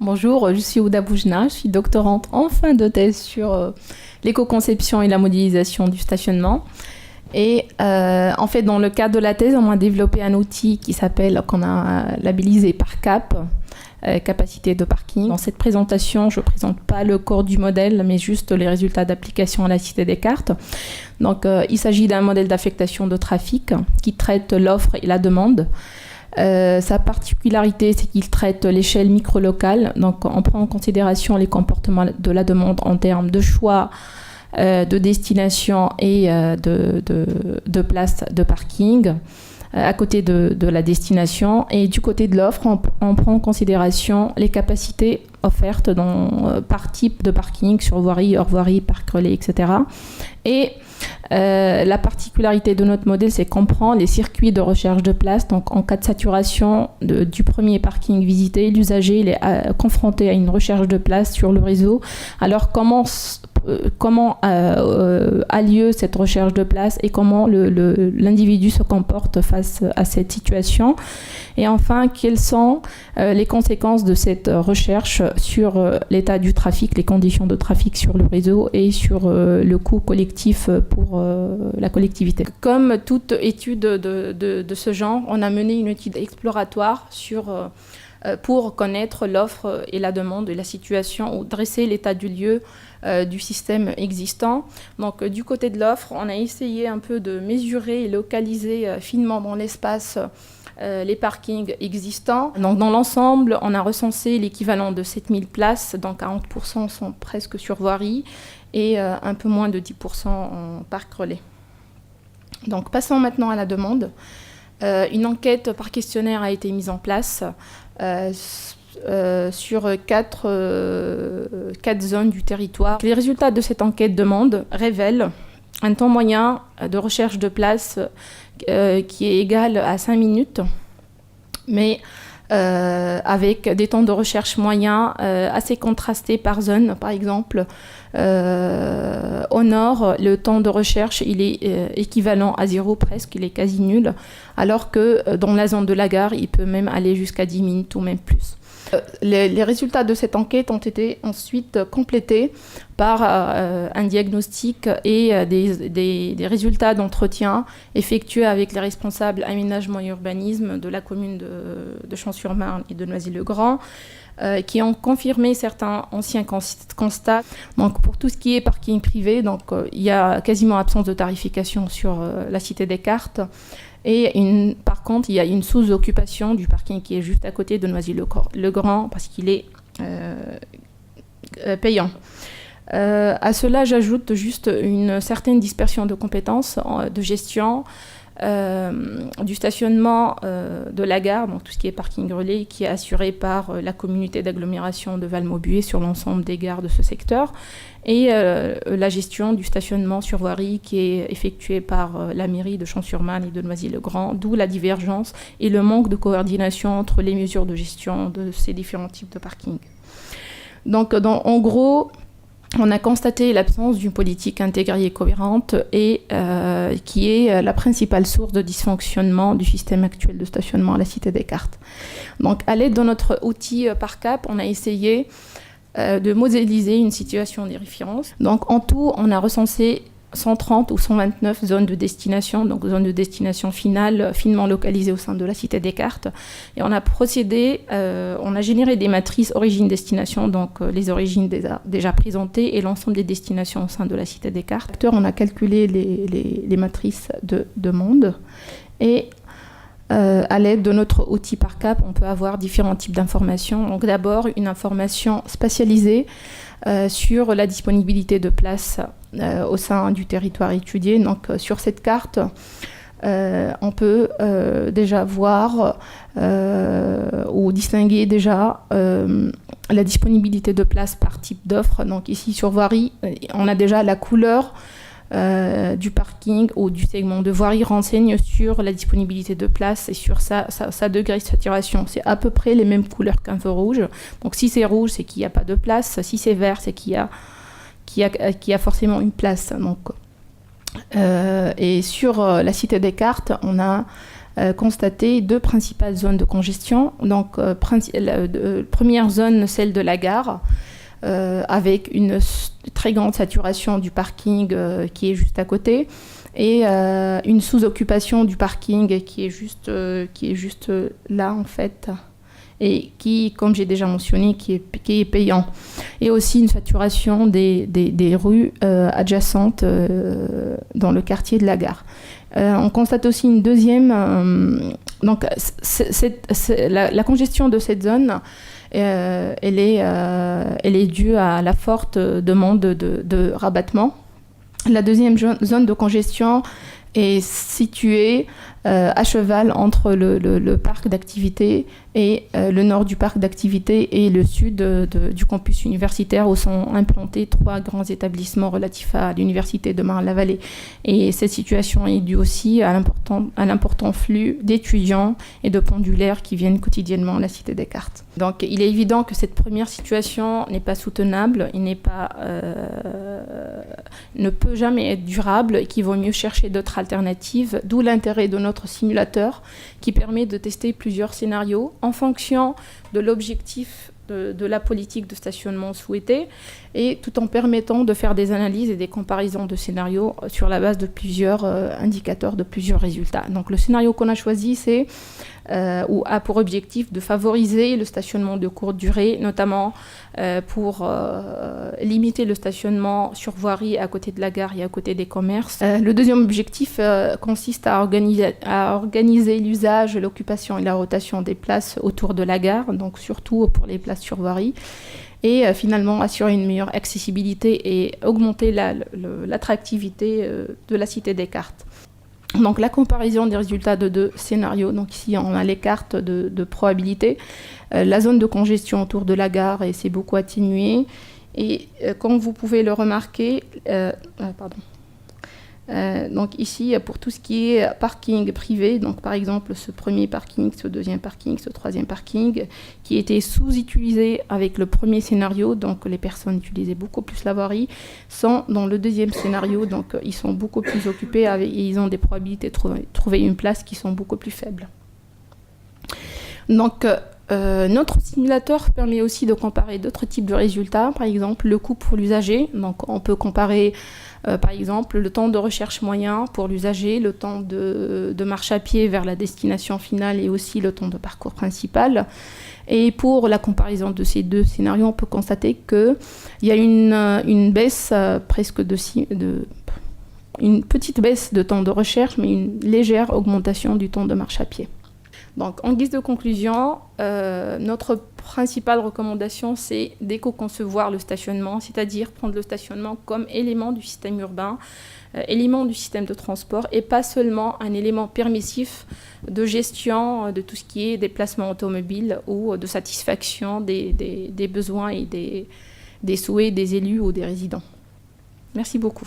Bonjour, je suis Ouda Boujna, je suis doctorante en fin de thèse sur l'éco-conception et la modélisation du stationnement. Et en fait, dans le cadre de la thèse, on a développé un outil qu'on a labellisé par CAP, capacité de parking. Dans cette présentation, je ne présente pas le corps du modèle, mais juste les résultats d'application à la Cité Descartes. Donc, il s'agit d'un modèle d'affectation de trafic qui traite l'offre et la demande. Sa particularité, c'est qu'il traite l'échelle micro-locale. Donc, on prend en considération les comportements de la demande en termes de choix, de destination et de place de parking à côté de la destination. Et du côté de l'offre, on prend en considération les capacités offertes par type de parking, sur voirie, hors voirie, parc relais, etc. Et la particularité de notre modèle, c'est qu'on prend les circuits de recherche de place. Donc, en cas de saturation du premier parking visité, l'usager il est confronté à une recherche de place sur le réseau. Alors, comment a lieu cette recherche de place et comment l'individu se comporte face à cette situation. Et enfin, quelles sont les conséquences de cette recherche sur l'état du trafic, les conditions de trafic sur le réseau et sur le coût collectif pour la collectivité. Comme toute étude de ce genre, on a mené une étude exploratoire pour connaître l'offre et la demande et la situation ou dresser l'état du lieu du système existant. Donc, du côté de l'offre, on a essayé un peu de mesurer et localiser finement dans l'espace les parkings existants. Donc, dans l'ensemble, on a recensé l'équivalent de 7000 places, donc 40% sont presque sur voirie et un peu moins de 10% en parc relais. Donc, passons maintenant à la demande. Une enquête par questionnaire a été mise en place sur quatre zones du territoire. Les résultats de cette enquête demande révèlent un temps moyen de recherche de place qui est égal à 5 minutes, mais avec des temps de recherche moyens assez contrastés par zone. Par exemple, au nord, le temps de recherche il est équivalent à 0 presque, il est quasi nul, alors que dans la zone de la gare, il peut même aller jusqu'à 10 minutes ou même plus. Les résultats de cette enquête ont été ensuite complétés par un diagnostic et des résultats d'entretien effectués avec les responsables aménagement et urbanisme de la commune de Champs-sur-Marne et de Noisy-le-Grand, qui ont confirmé certains anciens constats. Donc, pour tout ce qui est parking privé, donc, il y a quasiment absence de tarification sur la Cité Descartes. Et par contre, il y a une sous-occupation du parking qui est juste à côté de Noisy-le-Grand parce qu'il est payant. À cela, j'ajoute juste une certaine dispersion de compétences de gestion du stationnement de la gare, donc tout ce qui est parking relais, qui est assuré par la communauté d'agglomération de Val-Maubuée sur l'ensemble des gares de ce secteur, et la gestion du stationnement sur voirie qui est effectuée par la mairie de Champs-sur-Marne et de Noisy-le-Grand, d'où la divergence et le manque de coordination entre les mesures de gestion de ces différents types de parking. Donc, en gros, on a constaté l'absence d'une politique intégrée et cohérente et qui est la principale source de dysfonctionnement du système actuel de stationnement à la Cité Descartes. Donc, à l'aide de notre outil par CAP, on a essayé de modéliser une situation de référence. Donc, en tout, on a recensé 130 ou 129 zones de destination, donc zones de destination finale, finement localisées au sein de la Cité Descartes. Et on a on a généré des matrices origine-destination, donc les origines déjà présentées et l'ensemble des destinations au sein de la Cité Descartes. On a calculé les matrices de demande et à l'aide de notre outil par CAP, on peut avoir différents types d'informations. Donc d'abord, une information spatialisée sur la disponibilité de places au sein du territoire étudié. Donc sur cette carte, on peut déjà voir ou distinguer déjà la disponibilité de places par type d'offre. Donc ici sur voirie, on a déjà la couleur du parking ou du segment de voirie renseigne sur la disponibilité de place et sur sa degré de saturation. C'est à peu près les mêmes couleurs qu'un feu rouge. Donc si c'est rouge, c'est qu'il n'y a pas de place. Si c'est vert, c'est qu'il y a forcément une place. Donc, et sur la Cité Descartes, on a constaté deux principales zones de congestion. Donc, première zone, celle de la gare, avec une très grande saturation du parking qui est juste à côté, et une sous-occupation du parking qui est juste là, en fait, et qui, comme j'ai déjà mentionné, qui est payant. Et aussi une saturation des rues adjacentes dans le quartier de la gare. On constate aussi une deuxième... donc, la congestion de cette zone, elle est due à la forte demande de rabattement. La deuxième zone de congestion est située à cheval entre le parc d'activités et le nord du parc d'activités et le sud du campus universitaire, où sont implantés 3 grands établissements relatifs à l'université de Marne-la-Vallée. Et cette situation est due aussi à l'important flux d'étudiants et de pendulaires qui viennent quotidiennement à la Cité Descartes. Donc il est évident que cette première situation n'est pas soutenable, ne peut jamais être durable et qu'il vaut mieux chercher d'autres alternatives, d'où l'intérêt de notre simulateur qui permet de tester plusieurs scénarios en fonction de l'objectif de la politique de stationnement souhaitée, et tout en permettant de faire des analyses et des comparaisons de scénarios sur la base de plusieurs indicateurs, de plusieurs résultats. Donc le scénario qu'on a choisi, a pour objectif de favoriser le stationnement de courte durée, notamment pour limiter le stationnement sur voirie à côté de la gare et à côté des commerces. Le deuxième objectif consiste à organiser l'usage, l'occupation et la rotation des places autour de la gare, donc surtout pour les places sur voirie, et finalement assurer une meilleure accessibilité et augmenter l'attractivité de la Cité Descartes. Donc la comparaison des résultats de 2 scénarios, donc ici on a les cartes de probabilité. La zone de congestion autour de la gare s'est beaucoup atténuée, et comme vous pouvez le remarquer, donc ici pour tout ce qui est parking privé, donc par exemple ce premier parking, ce deuxième parking, ce troisième parking, qui était sous-utilisé avec le premier scénario, donc les personnes utilisaient beaucoup plus la voirie, sont dans le deuxième scénario, donc ils sont beaucoup plus occupés et ils ont des probabilités de trouver une place qui sont beaucoup plus faibles. Donc notre simulateur permet aussi de comparer d'autres types de résultats, par exemple le coût pour l'usager. Donc on peut comparer par exemple le temps de recherche moyen pour l'usager, le temps de marche à pied vers la destination finale et aussi le temps de parcours principal. Et pour la comparaison de ces 2 scénarios, on peut constater qu'il y a une baisse une petite baisse de temps de recherche, mais une légère augmentation du temps de marche à pied. Donc, en guise de conclusion, notre principale recommandation, c'est d'éco-concevoir le stationnement, c'est-à-dire prendre le stationnement comme élément du système urbain, élément du système de transport, et pas seulement un élément permissif de gestion de tout ce qui est déplacement automobile ou de satisfaction des besoins et des souhaits des élus ou des résidents. Merci beaucoup.